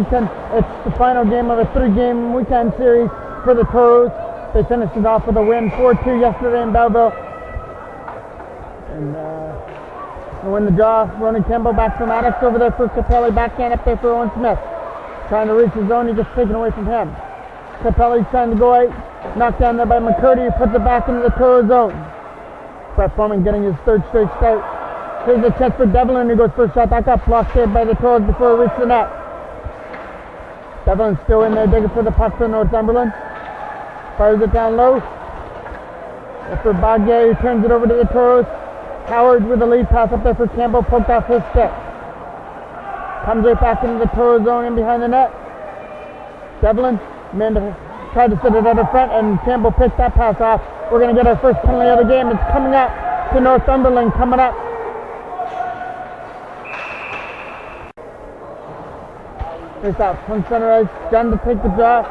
Clarington. It's the final game of a 3-game weekend series for the Toros. They finished it off with a win 4-2 yesterday in Belleville. And to win the draw, Ronan Campbell back from Maddox over there for Capelli, backhand up there for Owen Smith. Trying to reach his zone, he just taken away from him. Capelli trying to go out, knocked down there by McCurdy, who puts it back into the Toro zone. Brett Foreman getting his third straight start. Here's a chance for Devlin, who goes for a shot. That got blocked there by the Toros before it reached the net. Devlin's still in there digging for the puck for Northumberland. Fires it down low. For Baguette, who turns it over to the Toros. Howard with the lead pass up there for Campbell, poked off his stick. Comes right back into the Toro zone in behind the net. Devlin tried to set it out of front, and Campbell picked that pass off. We're going to get our first penalty of the game. It's coming up to Northumberland, coming up. Face off from center ice, done to take the draw.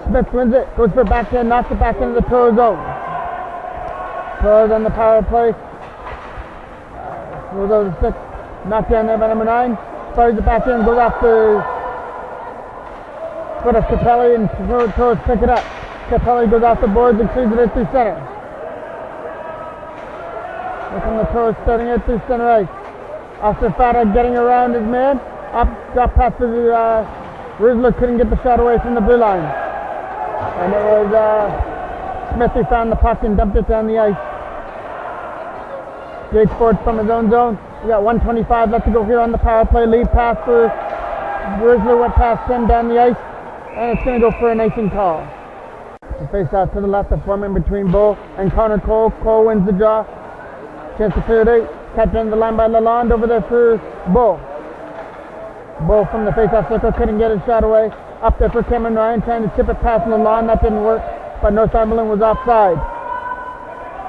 Smith wins it, goes for backhand, knocks it back into the Toro zone. Toros on the power play. Goes over the stick, knocked down there by number 9. Fires it back in, goes off the foot of Capelli, and Toros pick it up. Capelli goes off the boards and clears it out through center. Look from the Toros starting out through center ice. Austin Fata getting around his man. Up, drop pass to Rizzler, couldn't get the shot away from the blue line. And it was Smith who found the puck and dumped it down the ice. Jake Ford from his own zone. We got 1:25 left to go here on the power play. Lead pass for Rizzler, went past him down the ice. And it's going to go for an icing call. The face out to the left, the forming between Bull and Connor Cole. Cole wins the draw. Chance to clear it out. Kept in the line by Lalonde over there for Bull. Bull from the face-off circle, couldn't get his shot away. Up there for Cameron Ryan, trying to chip it past Lalonde. That didn't work, but Northumberland was offside.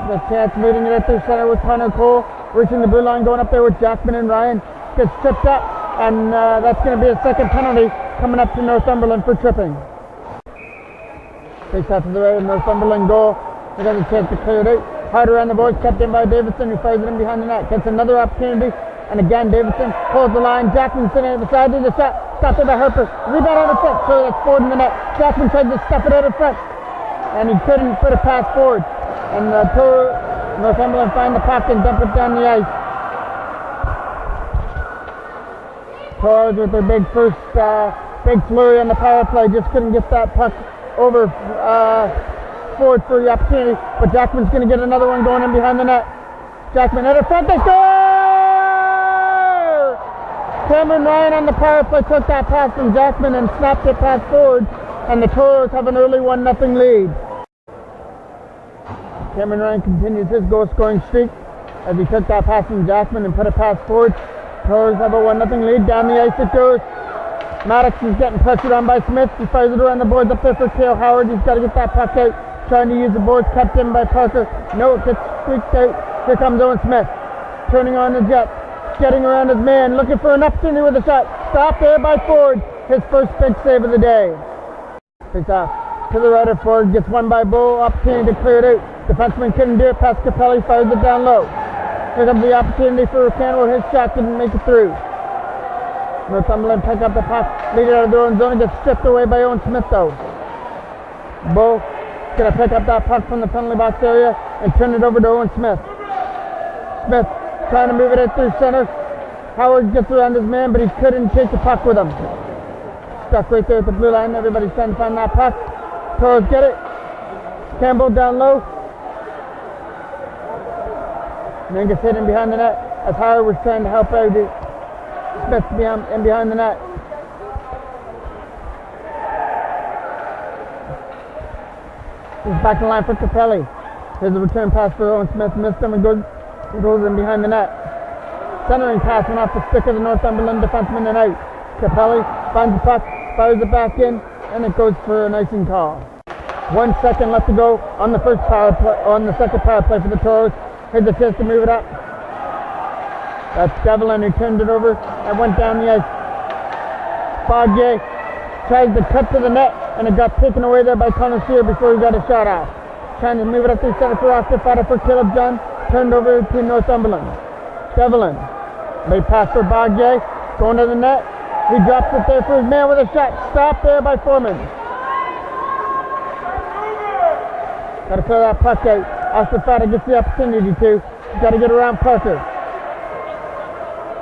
The chance moving it up through center with Connor Cole, reaching the blue line, going up there with Jackman and Ryan. Gets tripped up, and that's going to be a second penalty coming up to Northumberland for tripping. Face out to the right of Northumberland goal. They got a chance to clear it out. Hard around the boards, kept in by Davidson, who fires it in behind the net. Gets another opportunity. And again, Davidson holds the line. Jackman sitting at the side, there's a shot. Stopped it by Harper. Rebound out of front. So that's Ford in the net. Jackman tried to stuff it out of front. And he couldn't put a pass forward. And Northumberland find the puck and dump it down the ice. Toros with their big first, big flurry on the power play. Just couldn't get that puck over forward for the opportunity. But Jackman's going to get another one going in behind the net. Jackman out of front. They score! Cameron Ryan on the power play took that pass from Jackman and snapped it past forward, and the Toros have an early 1-0 lead. Cameron Ryan continues his goal-scoring streak as he took that pass from Jackman and put it past forward. Toros have a 1-0 lead. Down the ice it goes. Maddox is getting pressured on by Smith. He fires it around the boards up there for Cale Howard. He's got to get that puck out. Trying to use the boards, kept in by Parker. No, it gets squeaked out. Here comes Owen Smith. Turning on the jet. Getting around his man, looking for an opportunity with a shot. Stopped there by Ford. His first big save of the day. Face off to the right of Ford. Gets one by Bull. Opportunity to clear it out. Defenseman couldn't do it. Past Capelli. Fires it down low. Here comes the opportunity for Campbell. His shot didn't make it through. Northumberland pick up the puck. Lead it out of their own zone. Gets stripped away by Owen Smith though. Bull going to pick up that puck from the penalty box area and turn it over to Owen Smith. Smith trying to move it out through center. Howard gets around his man, but he couldn't take the puck with him. Stuck right there at the blue line. Everybody's trying to find that puck. Toros get it. Campbell down low. And then gets hit in behind the net as Howard was trying to help out Smith in behind the net. He's back in the line for Capelli. Here's a return pass for Owen Smith. Missed him and goes in behind the net. Centering pass went off the stick of the Northumberland defenseman and out. Capelli finds the puck, fires it back in, and it goes for an icing call. 1 second left to go on the second power play for the Toros. Here's a chance to move it up. That's Devlin who turned it over and went down the ice. Baguette tries to cut to the net, and it got taken away there by Connor Sear before he got a shot off. Trying to move it up through center for Oscar Fata for Caleb John. Turned over to Northumberland. Devlin. Late pass for Baguette. Going to the net. He drops it there for his man with a shot. Stop there by Foreman. Got to throw that puck out. Ostafata gets the opportunity to. He's got to get around Parker.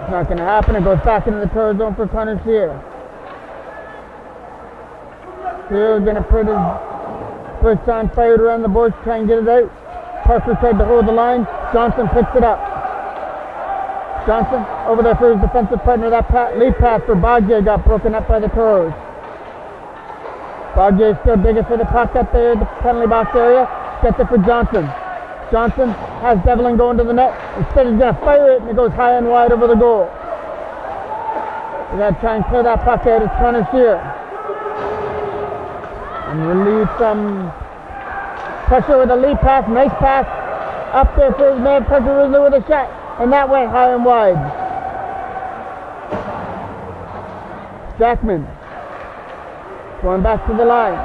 It's not going to happen. It goes back into the Toros zone for Connor Sear. Sear going to put his first time fired around the boards to try and get it out. Parker tried to hold the line. Johnson picks it up. Johnson over there for his defensive partner. That lead pass for Bogdier got broken up by the Toros. Bogdier still digging for the puck up there in the penalty box area. Gets it for Johnson. Johnson has Devlin going to the net. Instead he's going to fire it and it goes high and wide over the goal. We got to try and clear that puck out. It's Connor Shear. And relieve some pressure with a lead pass. Nice pass up there for his man Parker Ridley with a shot. And that went high and wide. Jackman going back to the line.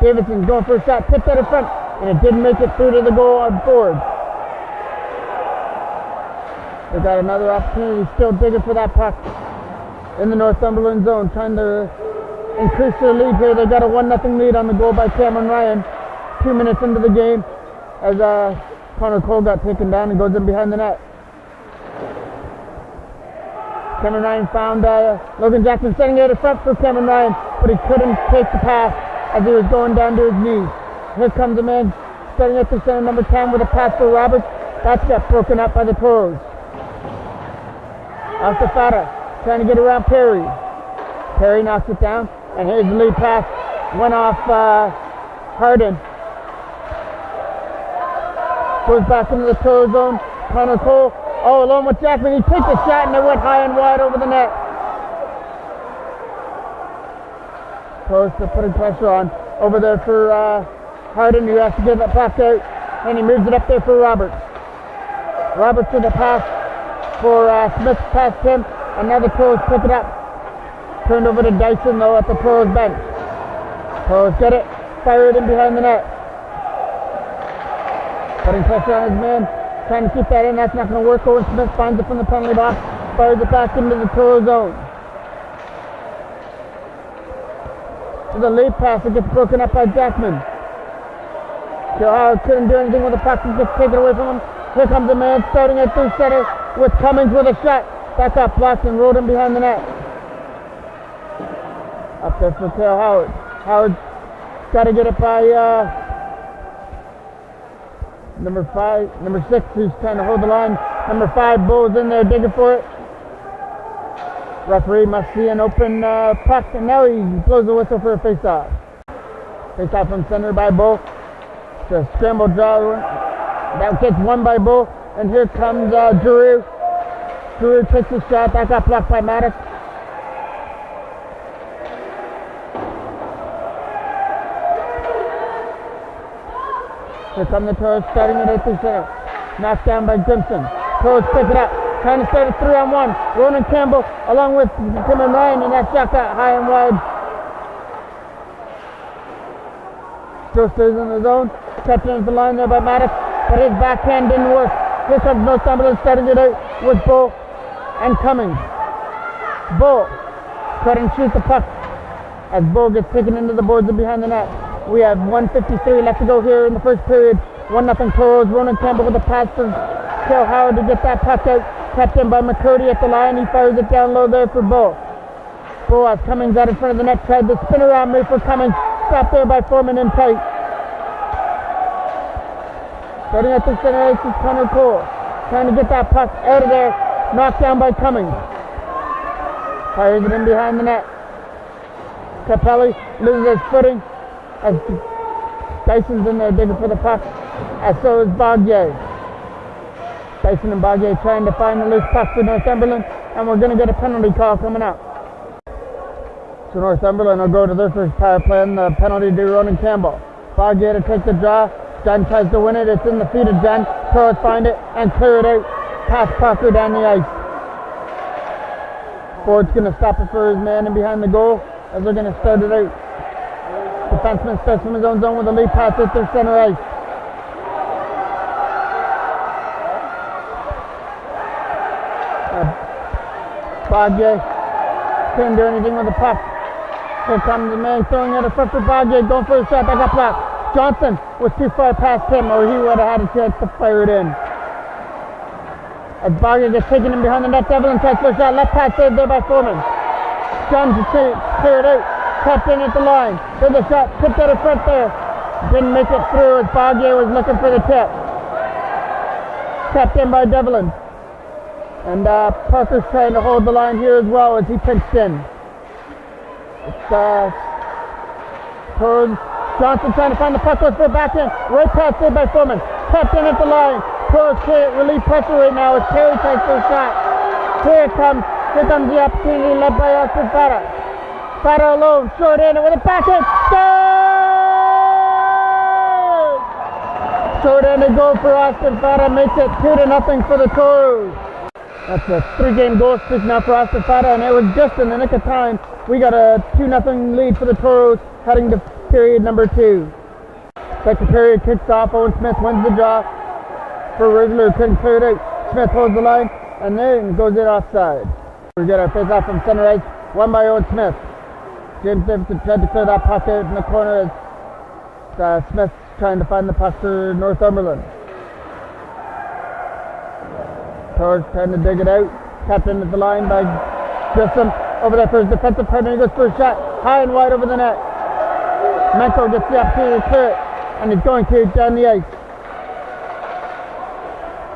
Davidson going for a shot. Tipped out in front. And it didn't make it through to the goal on board. They got another opportunity. Still digging for that puck in the Northumberland zone. Trying to increase their lead here. They got a 1-0 lead on the goal by Cameron Ryan. 2 minutes into the game as Connor Cole got taken down and goes in behind the net. Cameron Ryan found Logan Jackson setting out in front for Cameron Ryan, but he couldn't take the pass as he was going down to his knees. Here comes a man setting up the center, number 10, with a pass for Roberts. That's got broken up by the Toros. Ostafata trying to get around Perry. Perry knocks it down, and here's the lead pass. Went off Harden. Goes back into the Toro zone. Connor Cole, alone with Jackman. He takes a shot, and it went high and wide over the net. Toros still putting pressure on. Over there for Harden, who has to get that back out, and he moves it up there for Roberts. Roberts to the pass for Smith past him, and now the Toros pick it up. Turned over to Dyson though at the Toros bench. Toros get it, fire it in behind the net. Putting pressure on his man, trying to keep that in. That's not going to work. Owen Smith finds it from the penalty box, fires it back into the Toro zone. The lead pass that gets broken up by Jackman. Joe Howard couldn't do anything with the puck. He gets taken away from him. Here comes a man starting at third center with Cummings with a shot. That got blocked and rolled him behind the net. Up there for Cale Howard. Howard's got to get it by number 6, who's trying to hold the line. Number 5, Bull's in there digging for it. Referee must see an open puck, and now he blows the whistle for a face-off. Face-off from center by Bull. It's a scramble draw. That gets won by Bull, and here comes Drew. Drew takes a shot. That got blocked by Maddox. Here come the Toros starting at 8th center. Knocked down by Grimson. Toros pick it up. Trying to start a 3-on-1. Ronan Campbell along with Cameron Ryan, and that shot got high and wide. Still stays in the zone. Catching into the line there by Maddox, but his backhand didn't work. Here comes Northumberland starting it out with Bull and Cummings. Bull cut and shoot the puck as Bull gets taken into the boards and behind the net. We have 1:53 left to go here in the first period. 1-0 Toros. Ronan Campbell with a pass for Cale Howard to get that puck out. Kept in by McCurdy at the line. He fires it down low there for Bull. Bull has Cummings out in front of the net. Tried the spin around move for Cummings. Stopped there by Foreman in tight. Starting at the center ice is Connor Cole. Trying to get that puck out of there. Knocked down by Cummings. Fires it in behind the net. Capelli loses his footing as Dyson's in there digging for the puck. As so is Bogdier. Dyson and Bogdier trying to find the loose puck for Northumberland, and we're going to get a penalty call coming up. So Northumberland will go to their first power play, and the penalty to Ronan Campbell. Bogdier to take the draw. Dunn tries to win it. It's in the feet of Dunn. Toros find it and clear it out past Parker down the ice. Ford's going to stop it for his man in behind the goal as they're going to start it out. Defenseman starts from his own zone with a lead pass at their center ice. Bogdier Couldn't do anything with the puck. Here comes the man throwing it in front for Bogey, going for a shot, that got blocked. Johnson was too far past him, or he would have had a chance to fire it in. As Bogey gets taken in behind the net, Devlin tries for a shot, left pass saved there by Foreman. Johns cleared out, tapped in at the line. There's a shot, tipped out in front there. Didn't make it through as Bogey was looking for the tip. Tapped in by Devlin. And Parker's trying to hold the line here as well as he pinched in. It's Toros. Johnson trying to find the puck, goes for a backhand. Right pass saved by Foreman. Tapped in at the line. Toros can't relieve pressure right now as Terry tries for a shot. Here it comes. Here comes the opportunity led by Austin Fata. Fata alone, short-handed with a backhand. Score! Short-handed goal for Austin Fata makes it 2-0 for the Toros. That's a 3-game goal streak now for Austin Fata, and it was just in the nick of time. We got a 2-0 lead for the Toros heading to period number 2. Second period kicks off. Owen Smith wins the draw for Rizzler, who couldn't clear it out. Smith holds the line and then goes in offside. We get our face off from center ice, won by Owen Smith. James Davidson tried to clear that puck out in the corner as Smith's trying to find the puck for Northumberland. Toros trying to dig it out. Tapped in at the line by Grissom. Over there for his defensive partner. He goes for a shot. High and wide over the net. Menko gets the opportunity to clear it. And he's going to down the ice.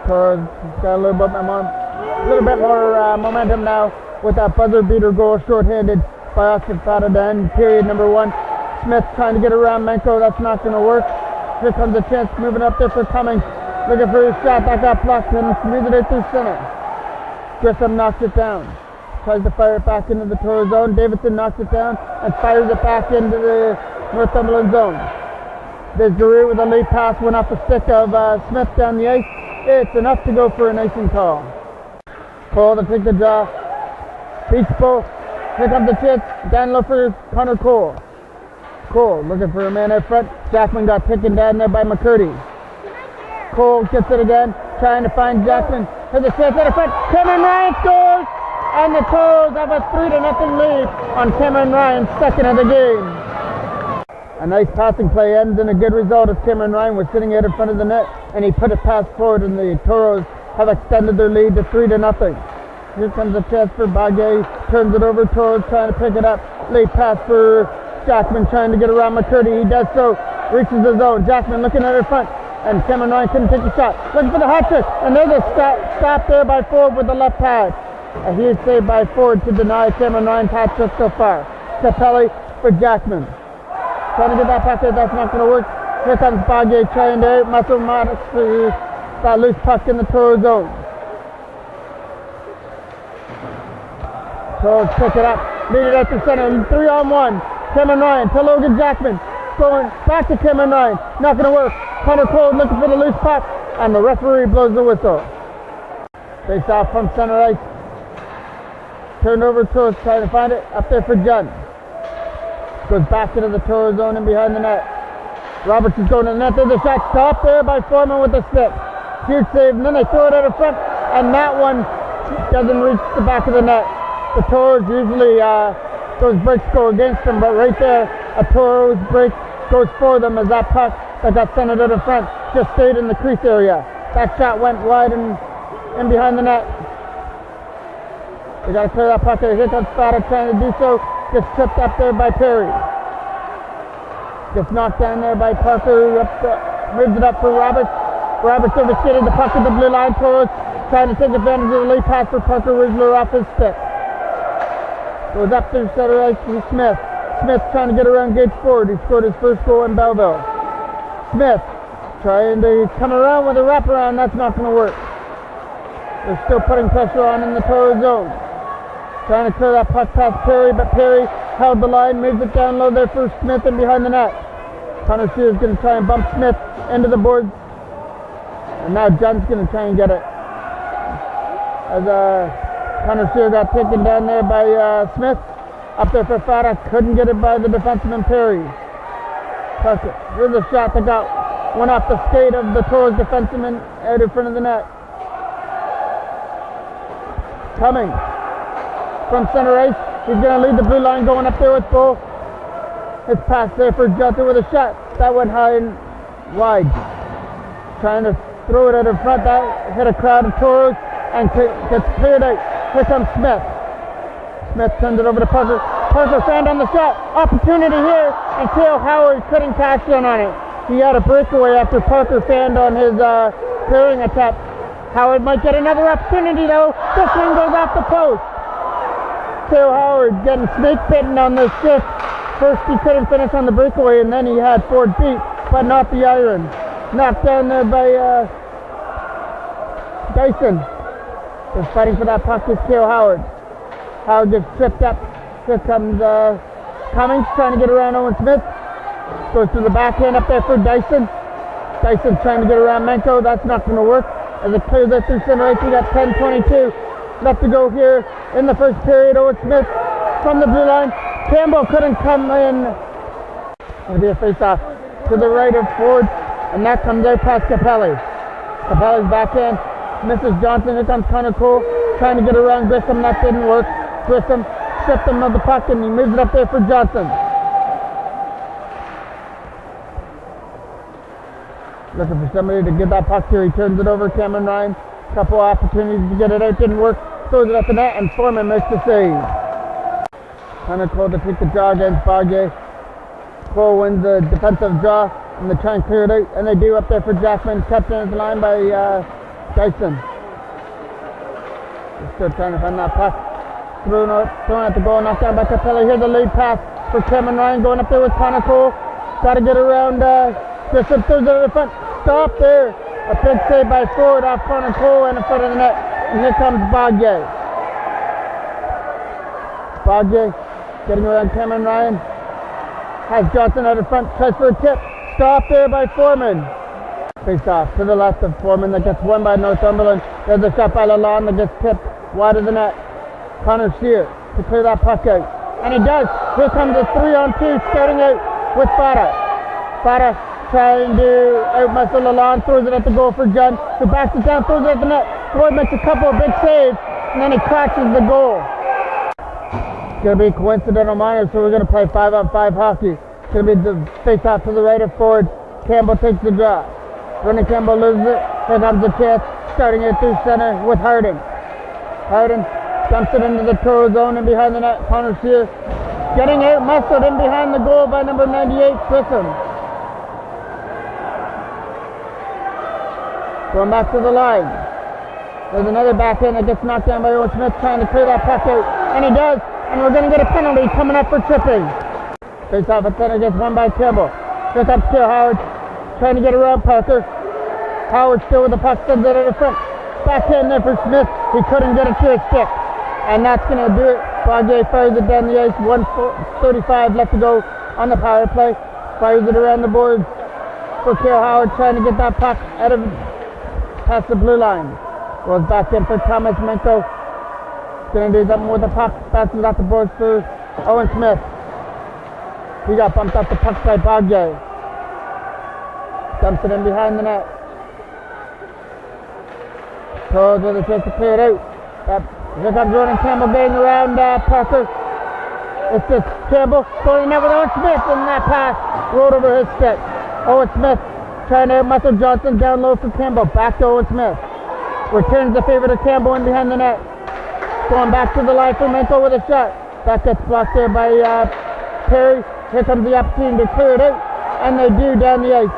Toros got a little bit more momentum now with that buzzer beater goal short-handed by Austin Fata to end period number 1. Smith trying to get around Menko. That's not going to work. Here comes a chance moving up there for Cummings. Looking for his shot. That got blocked and moves it out through center. Grissom knocks it down. Tries to fire it back into the Toro zone. Davidson knocks it down and fires it back into the Northumberland zone. There's Giroux with a late pass. Went off the stick of Smith down the ice. It's enough to go for an icing call. Cole to take the draw. Beats both. Here comes the chance. Down low for Connor Cole. Cole looking for a man out front. Jackman got taken down there by McCurdy. Cole gets it again, trying to find Jackman. Here's a chance out of front. Cameron Ryan scores! And the Toros have a 3-0 lead on Cameron Ryan's second of the game. A nice passing play ends in a good result as Cameron Ryan was sitting out in front of the net and he put a pass forward and the Toros have extended their lead to 3-0. Here comes a chance for Bagay. Turns it over. Toros trying to pick it up. Late pass for Jackman trying to get around McCurdy. He does so. Reaches the zone. Jackman looking at her front. And Cameron Ryan couldn't take the shot. Looking for the hat trick. And there's a stop there by Ford with the left pad. A huge save by Ford to deny Cameron Ryan's hat trick so far. Capelli for Jackman. Trying to get that pass there. That's not going to work. Here comes Bagay trying to muscle Maddox for that loose puck in the Toro zone. Toros pick it up. Lead it out to center. 3-on-1. Cameron Ryan to Logan Jackman. Going back to Cameron Ryan. Not going to work. Connor Cole looking for the loose puck. And the referee blows the whistle. Face off from center ice. Turned over. Toros trying to find it. Up there for Judd. Goes back into the Toro zone and behind the net. Roberts is going to the net. There's a shot stopped there by Foreman with the stick. Huge save. And then they throw it out in front. And that one doesn't reach the back of the net. The Toros usually, those breaks go against them. But right there, a Toros break goes for them as that puck that got centered out in front just stayed in the crease area. That shot went wide and in behind the net. They got to clear that puck out. Here comes Fata trying to do so. Gets tripped up there by Perry. Gets knocked down there by Parker. Moves it up for Roberts. Roberts overskated the puck at the blue line. Toros trying to take advantage of the late pass for Parker Rizzler off his stick. Goes up to center ice to Smith. Smith trying to get around Gates Ford. He scored his first goal in Belleville. Smith trying to come around with a wraparound. That's not going to work. They're still putting pressure on in the Toro zone. Trying to clear that puck past Perry, but Perry held the line, moves it down low there for Smith and behind the net. Connor Shear is going to try and bump Smith into the boards. And now Judd's going to try and get it. As Connor Shear got taken down there by Smith. Up there for Fata, couldn't get it by the defenseman Perry. Parker, here's a shot that went off the skate of the Toros defenseman out in front of the net. Coming from center ice, He's going to lead the blue line going up there with Bull. It's pass there for Johnson with a shot. That went high and wide. Trying to throw it out in front. That hit a crowd of Toros and gets cleared out. Here comes Smith. Smith turns it over to Parker. Parker found on the shot. Opportunity here, and Cale Howard couldn't cash in on it. He had a breakaway after Parker fanned on his clearing attempt. Howard might get another opportunity though. This one goes off the post. Cale Howard getting snake bitten on this shift. First he couldn't finish on the breakaway, and then he had Ford beat, but not the iron. Knocked down there by Dyson. Just fighting for that puck is Cale Howard. Howard gets tripped up. Here comes Cummings trying to get around Owen Smith. Goes to the backhand up there for Dyson. Dyson trying to get around Menko. That's not going to work. As it clears out through center ice, we got 10:22 left to go here in the first period. Owen Smith from the blue line. Campbell couldn't come in. It'll be a face-off to the right of Ford, and that comes out past Capelli. Capelli's backhand misses Johnson. Here comes Connor Cole trying to get around Grissom. That didn't work. Grissom stripped him of the puck, and he moves it up there for Johnson. Looking for somebody to get that puck here. He turns it over. Cameron Ryan. Couple opportunities to get it out. Didn't work. Throws it at the net, and Foreman makes the save. Connor Cole to take the draw against Bargay. Cole wins the defensive draw, and they try and clear it out, and they do up there for Jackman. Kept in his line by Dyson. They're still trying to find that puck. Thrown at the goal, knocked down by Capelli. Here's the lead pass for Cameron Ryan going up there with Connor Cole. Got to get around Grissom. Throws it in the front. Stop there. A big save by Ford off Connor Cole and in front of the net. And here comes Bargay. Bargay getting around Cameron Ryan. Has Johnson out in front. Tries for a tip. Stop there by Foreman. Face off to the left of Foreman. That gets won by Northumberland. There's a shot by Lalonde that gets tipped wide of the net. Connor Shear to clear that puck out. And he does. Here comes a 3-on-2 starting out with Fata. Fata trying to outmuscle Lalonde. Throws it at the goal for Judd, who backs it down, throws it at the net. Floyd makes a couple of big saves, and then he crashes the goal. It's going to be coincidental minor, so we're going to play 5-on-5 hockey. It's going to be the face-off to the right of Ford. Campbell takes the draw. Ronnie Campbell loses it. Here comes the chance, starting it through center with Harden. Harden dumps it into the Toros zone and behind the net. Connor Shear getting out muscled in behind the goal by number 98, Grissom. Going back to the line. There's another backhand that gets knocked down by Owen Smith trying to clear that puck out. And he does. And we're going to get a penalty coming up for tripping. Face off at center gets won by Campbell. Gets up to Howard. Trying to get around Parker. Howard still with the puck. Sends it in front. Backhand there for Smith. He couldn't get it to his stick. And that's going to do it. Bargay fires it down the ice. 1:35 left to go on the power play. Fires it around the boards for Cale Howard trying to get that puck out of past the blue line. Goes back in for Thomas Menko. Going to do something with the puck. Passes off the boards for Owen Smith. He got bumped off the puck by Bargay. Dumps it in behind the net. Toros with a chance to clear it out. Here comes Ronan Campbell getting around Parker. It's just Campbell going in there with Owen Smith, and that pass rolled over his stick. Owen Smith trying to muscle Johnson down low for Campbell. Back to Owen Smith. Returns the favor to Campbell in behind the net. Going back to the line for Menko with a shot. That gets blocked there by Perry. Here comes the opportunity to clear it out. And they do down the ice.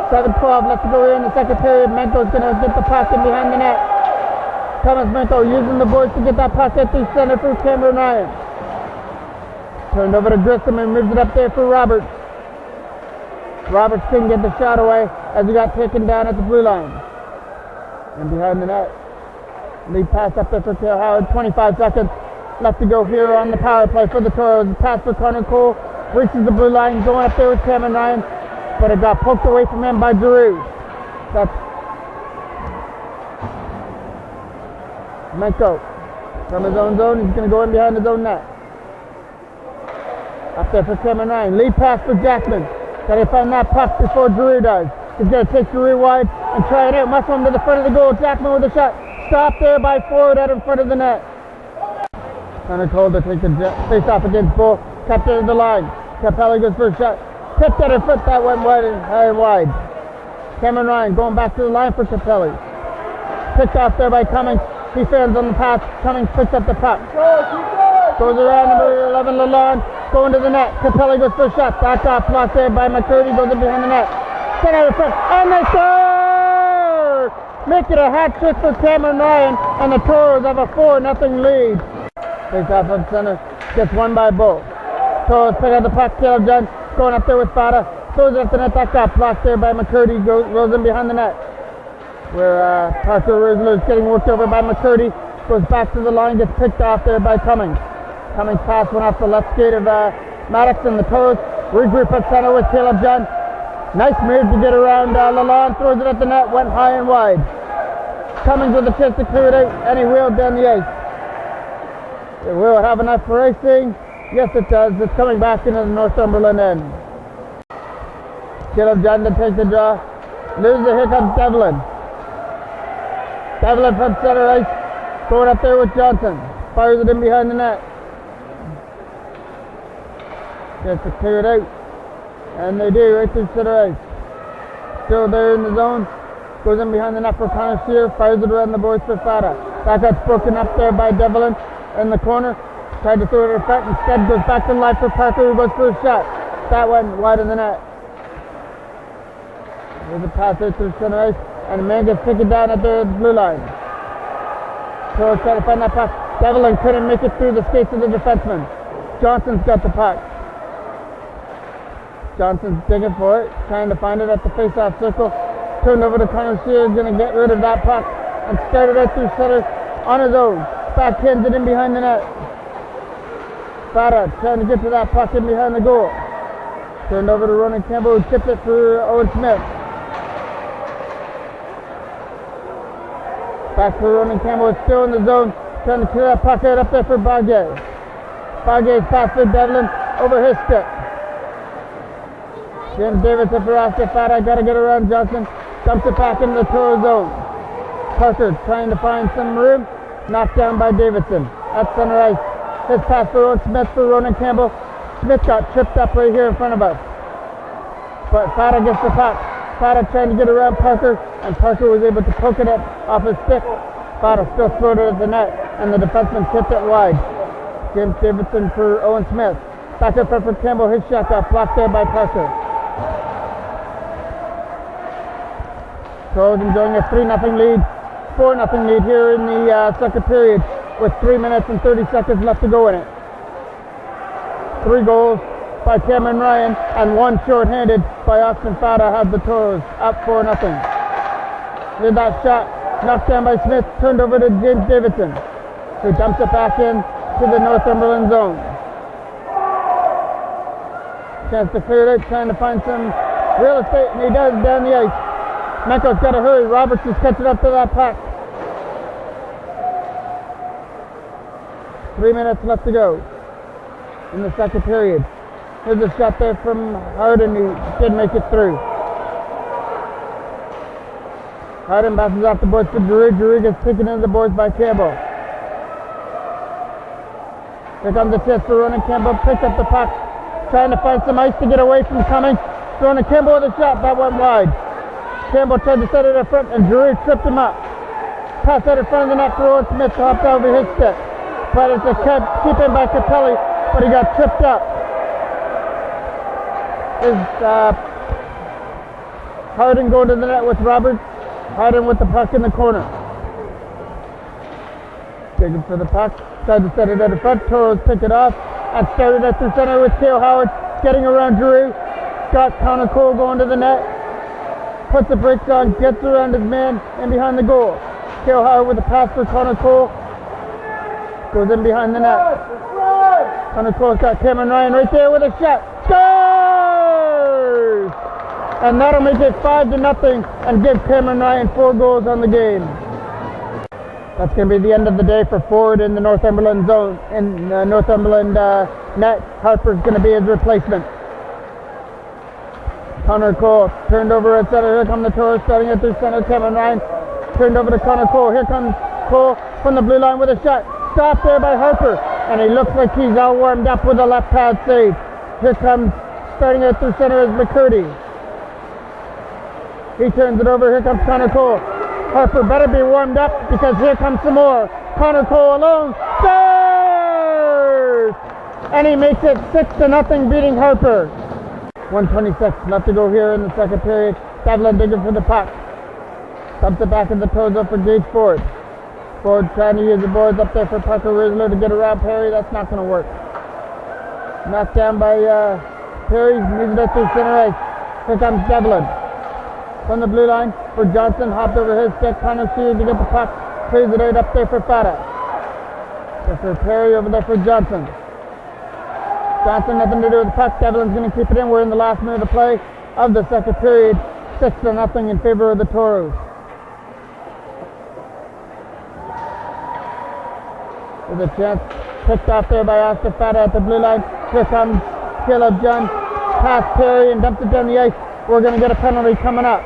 7:12 left to go here in the second period. Menko's going to get the puck in behind the net. Thomas Menko using the boards to get that puck out through center for Cameron Ryan. Turned over to Grissom and moves it up there for Roberts. Roberts couldn't get the shot away as he got taken down at the blue line. And behind the net. Lead pass up there for Cale Howard. 25 seconds left to go here on the power play for the Toros. Pass for Connor Cole. Reaches the blue line. Going up there with Cameron Ryan. But it got poked away from him by Giroux. That's Menko. From his own zone. He's going to go in behind his own net. Up there for Cameron Ryan. Lead pass for Jackman. Got to find that puck before Giroux does. He's going to take Giroux wide and try it out. Muscle him to the front of the goal. Jackman with a shot. Stopped there by Ford out in front of the net. Connor Cole to take the face off against Bull. Kept it to the line. Capelli goes for a shot. Tipped at her foot. That went wide and high and wide. Cameron Ryan going back to the line for Capelli. Picked off there by Cummings. He fans on the pass. Cummings picks up the puck. Goes around number 11 Lalonde. Going to the net. Capelli goes for a shot. Back off. Blocked there by McCurdy. Goes in behind the net. Set out of front. And they score! Make it a hat trick for Cameron Ryan. And the Toros have a 4-0 lead. Face off of center. Gets won by Bull. Toros pick up the puck. Caleb John going up there with Fada. Throws it up the net. That got blocked there by McCurdy. Rolls in behind the net. Where Parker Rizzler is getting worked over by McCurdy. Goes back to the line. Gets picked off there by Cummings. Cummings pass went off the left skate of Maddox, and the Toros regroup at center with Caleb John. Nice move to get around Lalonde. Throws it at the net. Went high and wide. Cummings with a chance to clear it out, and he wheeled down the ice. It will have enough for racing. Yes, it does. It's coming back into the Northumberland end. Caleb John to take the draw. Loses it. Here comes Devlin. Devlin from center ice. Going up there with Johnson. Fires it in behind the net. Gets to clear it out. And they do right through center ice. Still there in the zone. Goes in behind the net for Connor Shear. Fires it around the boards for Fada. That got broken up there by Devlin in the corner. Tried to throw it in front. Instead goes back to the line for Parker, who goes for a shot. That went wide of the net. There's a pass out through center ice. And the man gets taken down at the blue line. Toros trying to find that puck. Devlin couldn't make it through the skates of the defenseman. Johnson's got the puck. Johnson's digging for it, trying to find it at the face-off circle. Turned over to Connor Shear, going to get rid of that puck. And started out through center on his own. Backhands it in behind the net. Fada trying to get to that puck in behind the goal. Turned over to Ronan Campbell, who tipped it for Owen Smith. Back for Ronan Campbell, is still in the zone. Trying to clear that puck out up there for Bagay. Bagay's pass for Devlin over his stick. James Davidson for Oscar Fada. Got to get around Johnson. Dumps it back into the Toro zone. Parker trying to find some room. Knocked down by Davidson. At center ice. His pass for Owen Smith for Ronan Campbell. Smith got tripped up right here in front of us. But Fada gets the puck. Fada trying to get around Parker, and Parker was able to poke it up off his stick. Fada still throwed it at the net, and the defenseman tipped it wide. James Davidson for Owen Smith. Back up front for Campbell. His shot got blocked there by Parker. Toros enjoying a 3-0 lead, 4-0 lead here in the second period with 3 minutes and 30 seconds left to go in it. 3 goals by Cameron Ryan and 1 short-handed by Austin Fada have the Toros up 4-0. Here's that shot knocked down by Smith, turned over to James Davidson, who dumps it back in to the Northumberland zone. Chance to clear it out, trying to find some real estate, and he does down the ice. Menko's got to hurry. Roberts is catching up to that puck. 3 minutes left to go in the second period. Here's a shot there from Harden, who did make it through. Harden passes off the boards to Drew. Drew gets taken into the boards by Campbell. Here comes the chance for Ronan Campbell. Picks up the puck. Trying to find some ice to get away from Cummings. Ronan Campbell with a shot. That went wide. Campbell tried to set it up front, and Drew tripped him up. Pass out in front of the net for Owen Smith. Hopped over his stick. But it's a keep in by Capelli, but he got tripped up. Is Harden going to the net with Roberts? Harden with the puck in the corner. Digging for the puck. Tried to set it out in front. Toros pick it off and started at the center with Cale Howard getting around Drew. Got Connor Cole going to the net. Puts the brakes on, gets around his man in behind the goal. Cale Howard with a pass for Connor Cole. Goes in behind the net. Connor Cole's got Cameron Ryan right there with a shot. Scores! And that'll make it 5-0 and give Cameron Ryan 4 goals on the game. That's going to be the end of the day for Ford in the Northumberland zone. In the Northumberland net, Harper's going to be his replacement. Connor Cole turned over at center. Here come the Toros starting at their center. Cameron Ryan turned over to Connor Cole. Here comes Cole from the blue line with a shot. Stopped there by Harper. And he looks like he's all warmed up with a left pad save. Here comes, starting out through center, is McCurdy. He turns it over. Here comes Connor Cole. Harper better be warmed up because here comes some more. Connor Cole alone. Scores! And he makes it 6-0, beating Harper. 1:26 left to go here in the second period. Devlin digging for the puck. Dumps it back in the Toros for Gage Ford. Ford trying to use the boards up there for Parker Rizzler to get around Perry. That's not going to work. Knocked down by Perry. Moves it through center ice. Here comes Devlin. From the blue line for Johnson. Hopped over his stick. Connor Shear to get the puck. Clears it out up there for Fata. For Perry over there for Johnson. Johnson nothing to do with the puck. Devlin's going to keep it in. We're in the last minute of play of the second period. 6-0 in favor of the Toros. There's a chance picked off there by Oscar Fata at the blue line. Here comes Caleb John. Past Perry and dumps it down the ice. We're going to get a penalty coming up.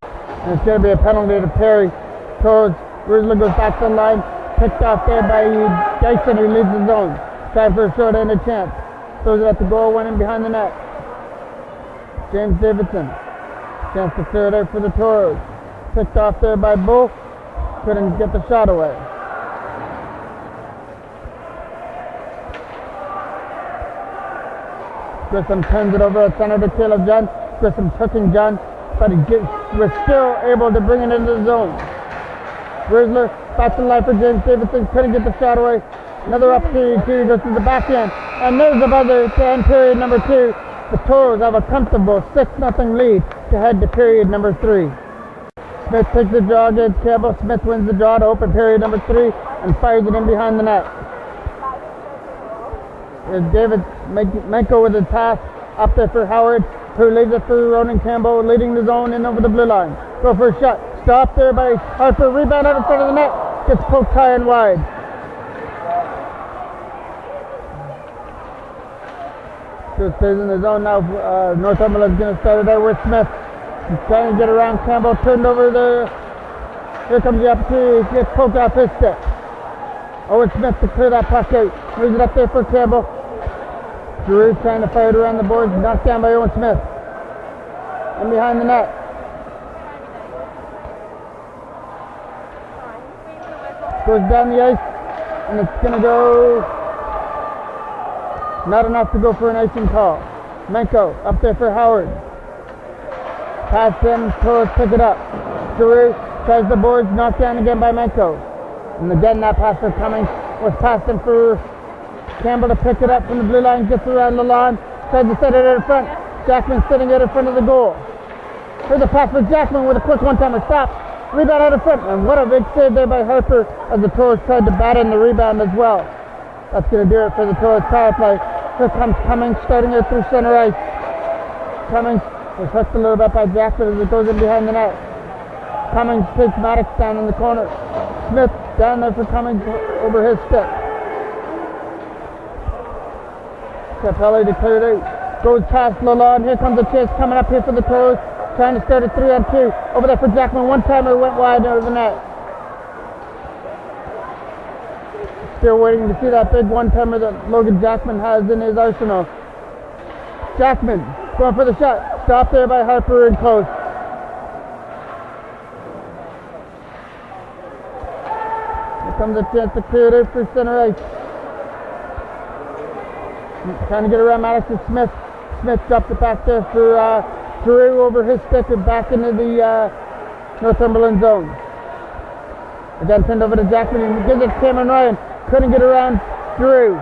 And it's going to be a penalty to Perry. Toros. Rizzler goes back to the line. Picked off there by Dyson, who leads the zone. Trying for a short-handed chance. Throws it at the goal, went in behind the net. James Davidson. Chance to clear it out for the Toros. Picked off there by Bull. Couldn't get the shot away. Grissom turns it over at center to Caleb John. Grissom hooking John, but he was still able to bring it into the zone. Rizzler back to the line for James Davidson. Couldn't get the shot away. Another opportunity to goes to the back end. And there's the buzzer to end period number 2. The Toros have a comfortable 6-0 lead to head to period number 3. Smith takes the draw against Campbell. Smith wins the draw to open period number 3 and fires it in behind the net. There's David Menko with a pass up there for Howard, who leaves it for Ronan Campbell, leading the zone in over the blue line. Go for a shot. Stop there by Harper. Rebound out in front of the net. Gets poked high and wide. Still stays in the zone now. Northumberland's going to start it out with Smith. He's trying to get around Campbell. Turned over there. Here comes the opportunity. He gets poked off his stick. Owen Smith to clear that puck out. Moves it up there for Campbell. Drew trying to fire it around the boards. Knocked down by Owen Smith. And behind the net. Goes down the ice. And it's going to go... Not enough to go for an icing call. Menko up there for Howard. Pass in. Toros pick it up. Drew tries the boards. Knocked down again by Menko. And again, that pass for Cummings was passed in for Campbell to pick it up from the blue line, gets around the lawn, tries to set it out in front. Jackman sitting out in front of the goal. Here's the pass for Jackman with a quick one-timer stop. Rebound out in front, and what a big save there by Harper as the Toros tried to bat in the rebound as well. That's going to do it for the Toros power play. Here comes Cummings starting out through center ice. Cummings was hooked a little bit by Jackman as it goes in behind the net. Cummings takes Maddox down in the corner. Smith down there for Cummings over his stick. Capelli to clear it out. Goes past Lalonde. Here comes the chase coming up here for the Toros. Trying to start a 3-on-2. Over there for Jackman. One-timer went wide over the net. Still waiting to see that big one-timer that Logan Jackman has in his arsenal. Jackman going for the shot. Stopped there by Harper and close. Comes a chance to clear it out for center ice. Trying to get around Maddox to Smith. Smith dropped it back there for Drew over his stick and back into the Northumberland zone. Again turned over to Jackman and gives it to Cameron Ryan. Couldn't get around Drew.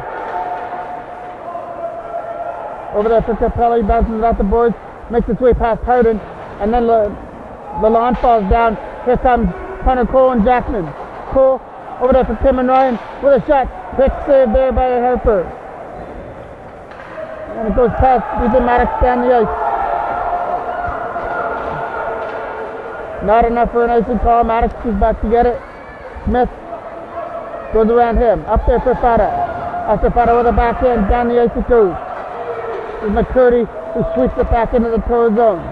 Over there for Capelli, bounces it off the boards, makes its way past Hardin, and then Lalonde falls down. Here comes Connor Cole and Jackman. Cole over there for Cameron Ryan with a shot. Quick save there by Harper. And it goes past Ethan Maddox down the ice. Not enough for an icing call. Maddox is back to get it. Smith goes around him. Up there for Fata. After Fata with a backhand, down the ice it goes. There's McCurdy who sweeps it back into the Toros zone.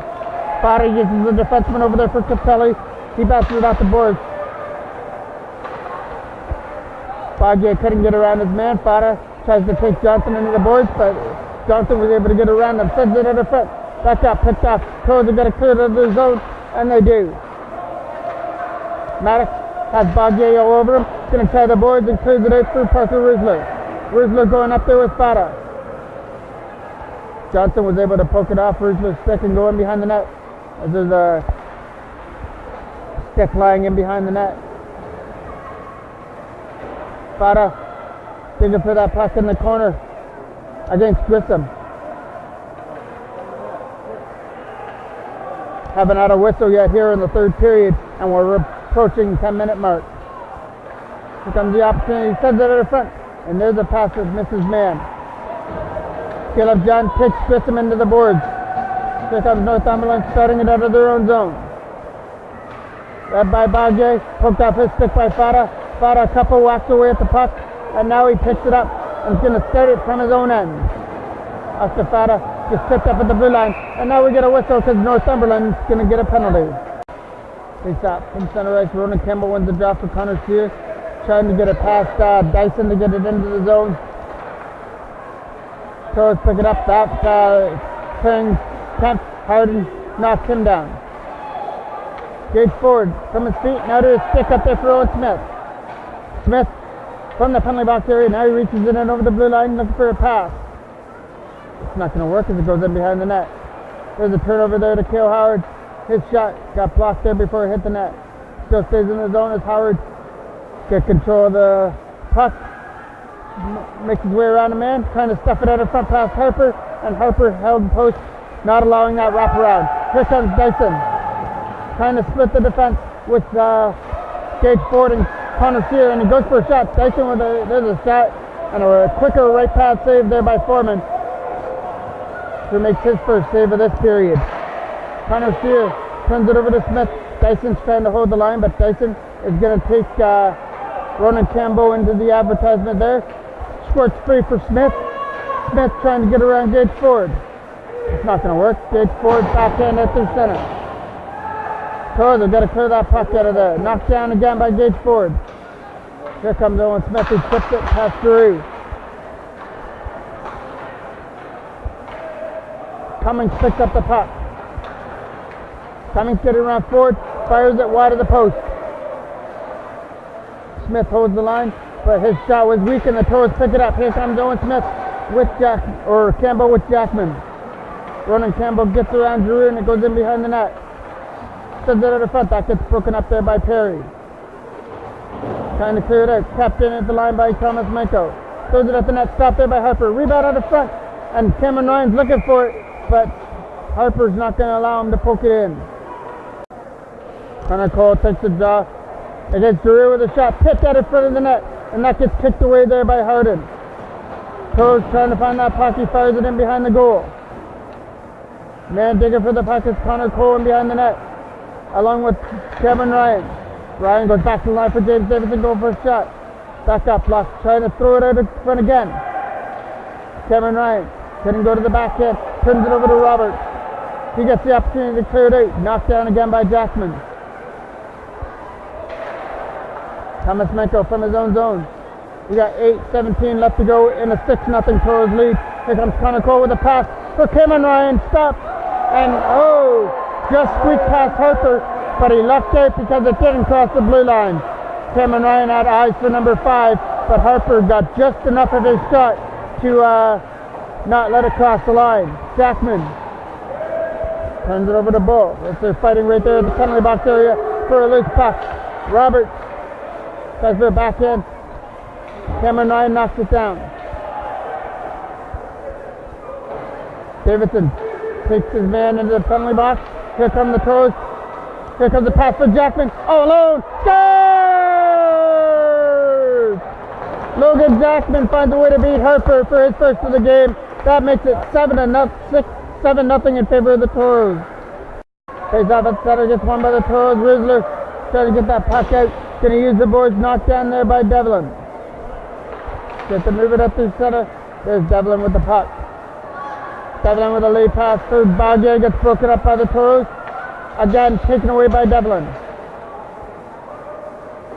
Fata uses the defenseman over there for Capelli. He bounces it off the boards. Baguette couldn't get around his man. Fada tries to take Johnson into the boards, but Johnson was able to get around him. Sends it at the front. That got picked off. Toros have got to clear it out of their zone, and they do. Maddox has Baguette all over him. Going to try the boards and clears it out through Parker Rizzler. Rizzler going up there with Fada. Johnson was able to poke it off Rizzler's stick and go in behind the net. As there's a stick lying in behind the net. Fada digging for that puck in the corner against Grissom. Haven't had a whistle yet here in the third period, and we're approaching 10-minute mark. Here comes the opportunity. He sends it at the front, and there's a pass with Mrs. Man. Caleb John takes Grissom into the boards. Here comes Northumberland starting it out of their own zone. Led by Baguette, poked off his stick by Fada. Fada a couple whacks away at the puck, and now he picks it up and is going to start it from his own end. After Fada just tipped up at the blue line, and now we get a whistle because Northumberland's going to get a penalty. Face up from center ice. Ronan Campbell wins the draw for Connor Sear, trying to get it past Dyson to get it into the zone. Toros pick it up. That turns Kemp. Harden knocks him down. Gage forward from his feet. Now to his stick up there for Owen Smith. Smith from the penalty box area. Now he reaches it in over the blue line looking for a pass. It's not going to work as it goes in behind the net. There's a turnover there to Cale Howard. His shot got blocked there before it hit the net. Still stays in the zone as Howard gets control of the puck. Makes his way around a man, trying to stuff it out of front past Harper, and Harper held post, not allowing that wraparound. Here comes Dyson, trying to split the defense with Gage Ford and Connor Sear, and he goes for a shot. Dyson with there's a shot, and a quicker right pass save there by Foreman, who makes his first save of this period. Connor Sear turns it over to Smith. Dyson's trying to hold the line, but Dyson is going to take Ronan Campbell into the advertisement there. Squirts free for Smith. Smith trying to get around Gage Ford. It's not going to work. Gage Ford backhand at their center. Toros have got to clear that puck out of there. Knocked down again by Gage Ford. Here comes Owen Smith. He tips it past Drew. Cummings picks up the puck. Cummings getting around Ford. Fires it wide of the post. Smith holds the line, but his shot was weak and the Toros pick it up. Here comes Owen Smith with Campbell with Jackman. Ronan Campbell gets around Drew and it goes in behind the net. Sends it at the front. That gets broken up there by Perry. Trying to clear it out. Tapped in at the line by Thomas Menko. Throws it at the net. Stopped there by Harper. Rebound at the front. And Cameron Ryan's looking for it, but Harper's not going to allow him to poke it in. Connor Cole takes the draw against Drew with a shot picked out in front of the net, and that gets kicked away there by Harden. Toros trying to find that puck. He fires it in behind the goal. Man digging for the puck is Connor Cole in behind the net, along with Cameron Ryan. Ryan goes back to the line for James Davidson going for a shot. Back up blocked, trying to throw it out in front again. Cameron Ryan couldn't go to the backhand, turns it over to Roberts. He gets the opportunity to clear it out. Knocked down again by Jackman. Thomas Menko from his own zone. We got 8:17 left to go in a 6-0 Toros lead. Here comes Connor Cole with a pass for Cameron Ryan. Stop. And just squeaked past Harper, but he lucked out because it didn't cross the blue line. Cameron Ryan had eyes for number 5, but Harper got just enough of his shot to not let it cross the line. Jackman turns it over to Bull. They're fighting right there at the penalty box area for a loose puck. Roberts tries for a backhand. Cameron Ryan knocks it down. Davidson takes his man into the penalty box. Here come the Toros. Here comes the pass for Jackman. All alone. Scores! Logan Jackman finds a way to beat Harper for his first of the game. That makes it 7-0 in favor of the Toros. Face off at center, gets won by the Toros. Rizzler trying to get that puck out. Going to use the boards, knocked down there by Devlin. Get to move it up to center. There's Devlin with the puck. Devlin with a lead pass through Baguette, gets broken up by the Toros. Again, taken away by Devlin.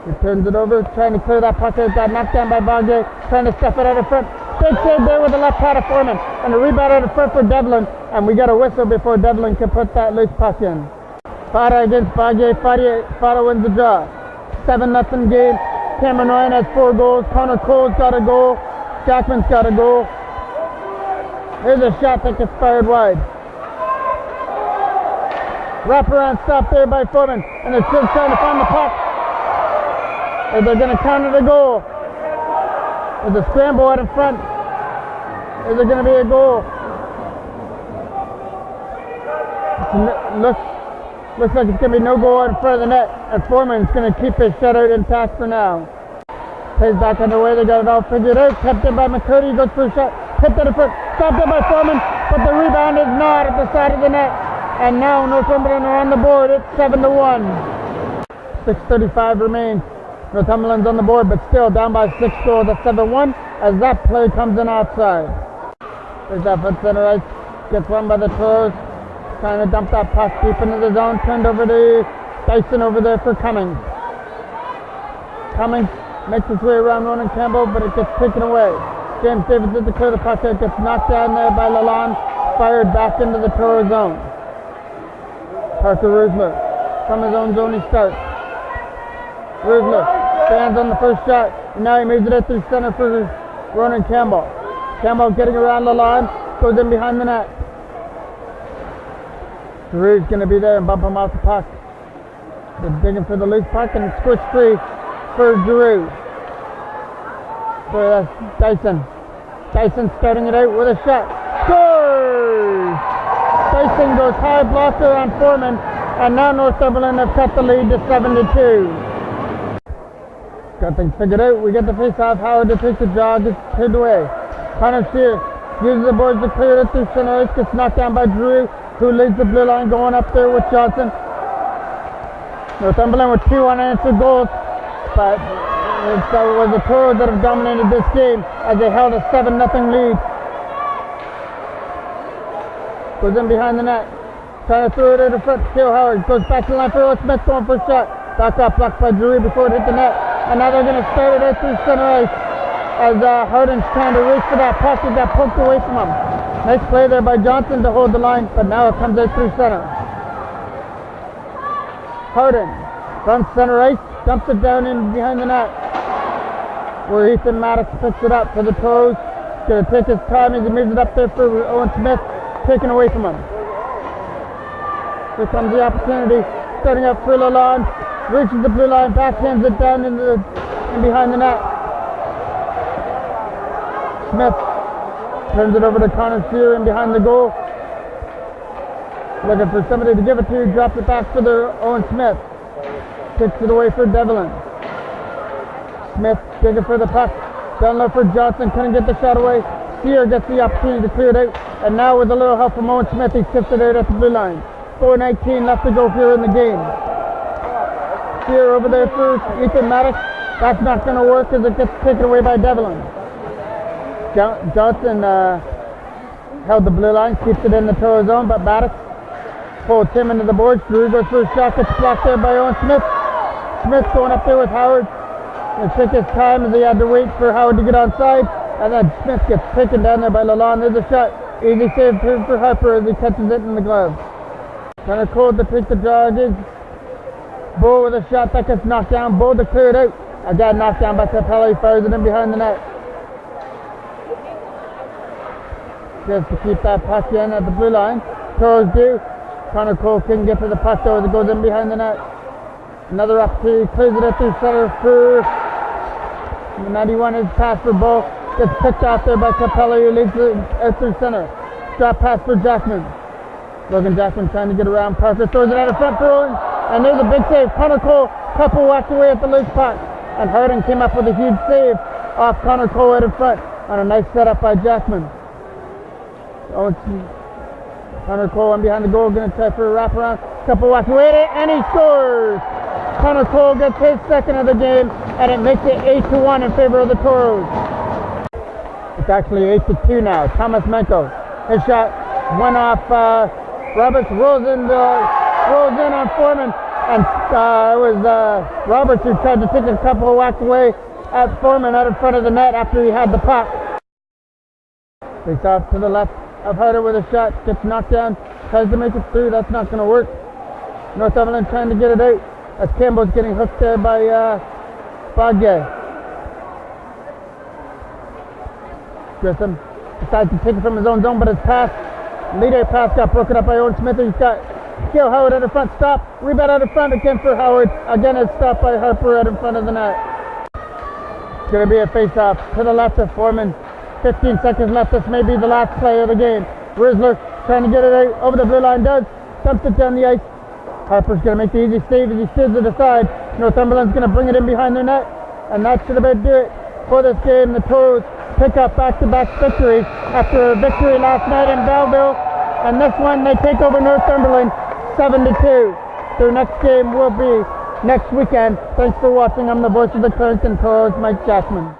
He turns it over, trying to clear that puck out. Got knocked down by Bogday, trying to stuff it out of front. Big save there with the left pad of Foreman. And a rebound out of front for Devlin. And we got a whistle before Devlin can put that loose puck in. Fada against Bogday. Fada wins the draw. 7-0 game. Cameron Ryan has 4 goals. Connor Cole's got a goal. Jackman's got a goal. Here's a shot that gets fired wide. Wraparound stop there by Foreman. And they're still trying to find the puck. Or they're going to counter the goal. There's a scramble out in front. Is there going to be a goal? Looks like it's going to be no goal out in front of the net. And Foreman's going to keep his shutout intact for now. Plays back underway. They got it all figured out. Kept in by McCurdy. Goes for a shot. Tipped it in front. Stopped it by Foreman. But the rebound is not at the side of the net. And now Northumberland are on the board. It's 7-1. 6:35 remains. Northumberland's on the board, but still down by 6 goals at 7-1 as that play comes in outside. There's that from center ice. Gets run by the Toros. Trying to dump that puck deep into the zone. Turned over to Dyson over there for Cummings. Cummings makes his way around Ronan Campbell, but it gets taken away. James Davidson to clear the puck out. Gets knocked down there by Lalonde. Fired back into the Toro zone. Parker Rusler from his own zone he starts. Rusler stands on the first shot, and now he moves it out through center for Ronan Campbell. Campbell getting around the line, goes in behind the net. Giroux's going to be there and bump him off the puck. They're digging for the loose puck, and squish free for Giroux. So that's Dyson. Dyson starting it out with a shot. Scores! Dyson goes high blocker on Foreman, and now Northumberland have cut the lead to 7-2. Got things figured out. We get the face-off. Howard to take the jog. Gets turned away. Connor Shear uses the boards to clear it through center ice. Gets knocked down by Giroux, who leads the blue line going up there with Johnson. Northumberland with 2 unanswered goals, but it was the Toros that have dominated this game as they held a 7-0 lead. Goes in behind the net. Trying to throw it out in front. Cale Howard goes back to the line for Owen Smith going for a shot. That got blocked by Giroux before it hit the net. And now they're going to start it out through center ice as Hardin's trying to reach for that puck. It got poked away from him. Nice play there by Johnson to hold the line, but now it comes out through center. Hardin from center ice, dumps it down in behind the net, where Ethan Maddox picks it up for the Toros. Going to take his time as he moves it up there for Owen Smith, taken away from him. Here comes the opportunity, starting up for Lalonde. Reaches the blue line, backhands it down in behind the net. Smith turns it over to Connor Shear in behind the goal. Looking for somebody to give it to, drops it back for the Owen Smith. Kicks it away for Devlin. Smith digging for the puck. Down low for Johnson, couldn't get the shot away. Shear gets the opportunity to clear it out. And now with a little help from Owen Smith, he tips it out at the blue line. 4:19 left to go here in the game. Shear over there for Ethan Maddox. That's not going to work as it gets taken away by Devlin. Johnson held the blue line, keeps it in the Toro zone, but Maddox pulls him into the boards. Drew goes for a shot, gets blocked there by Owen Smith. Smith going up there with Howard. And took his time as he had to wait for Howard to get onside. And then Smith gets taken down there by Lalonde. There's a shot. Easy save for Harper as he catches it in the glove. Kind of cold to take the jog is Bull with a shot that gets knocked down. Bull to clear it out. Again knocked down by Capella. He fires it in behind the net. Just to keep that puck in at the blue line. Toros do. Connor Cole can get to the puck though as it goes in behind the net. Another opportunity. Clears it out through center for 91. Is pass for Bull. Gets picked off there by Capella, who leads it out through center. Drop pass for Jackman. Logan Jackman trying to get around. Parker throws it out in front for Owen. And there's a big save. Connor Cole, couple walked away at the loose puck. And Hardin came up with a huge save off Connor Cole out in front on a nice setup by Jackman. Connor Cole on behind the goal, going to try for a wraparound. Couple walked away and he scores! Connor Cole gets his second of the game and it makes it 8-1 in favor of the Toros. It's actually 8-2 now. Thomas Menko. His shot went off Roberts, rolls in on Foreman. And it was Roberts who tried to take a couple of whacks away at Foreman out in front of the net after he had the puck. Face off to the left of Harder with a shot, gets knocked down, tries to make it through, that's not going to work. Northumberland trying to get it out as Campbell's getting hooked there by Bogday. Grissom decides to take it from his own zone, but his leader pass got broken up by Owen Smith. He's got Gil Howard out in front, stop, rebound out in front again for Howard. Again it's stopped by Harper out in front of the net. It's going to be a face-off to the left of Foreman. 15 seconds left, this may be the last play of the game. Rizzler trying to get it out over the blue line, does, dumps it down the ice. Harper's going to make the easy save as he steers it aside. Northumberland's going to bring it in behind their net, and that should about do it for this game. The Toros pick up back-to-back victories after a victory last night in Belleville, and this one they take over Northumberland 7-2. Their next game will be next weekend. Thanks for watching. I'm the voice of the Clarington Toros, Mike Jackman.